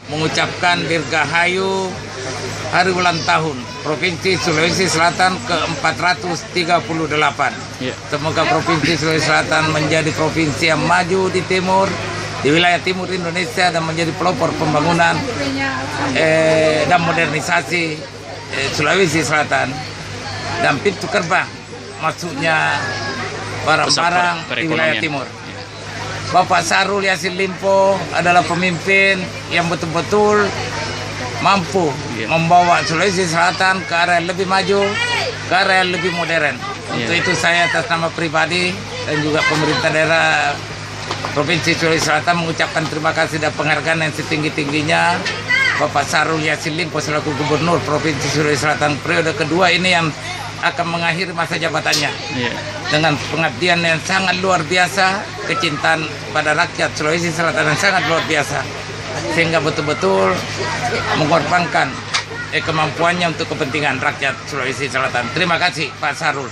mengucapkan dirgahayu hari ulang tahun Provinsi Sulawesi Selatan ke-438. Semoga Provinsi Sulawesi Selatan menjadi provinsi yang maju di timur, di wilayah timur Indonesia, dan menjadi pelopor pembangunan dan modernisasi Sulawesi Selatan, dan pintu gerbang masuknya barang-barang di wilayah timur. Bapak Syahrul Yassin Limpo adalah pemimpin yang betul-betul mampu membawa Sulawesi Selatan ke arah yang lebih maju, ke arah yang lebih modern. Untuk itu saya atas nama pribadi dan juga pemerintah daerah Provinsi Sulawesi Selatan mengucapkan terima kasih dan penghargaan yang setinggi-tingginya Bapak Syahrul Yassin Limpo selaku Gubernur Provinsi Sulawesi Selatan periode kedua ini yang akan mengakhiri masa jabatannya dengan pengabdian yang sangat luar biasa, kecintaan pada rakyat Sulawesi Selatan yang sangat luar biasa, sehingga betul-betul mengorbankan kemampuannya untuk kepentingan rakyat Sulawesi Selatan. Terima kasih Pak Syahrul.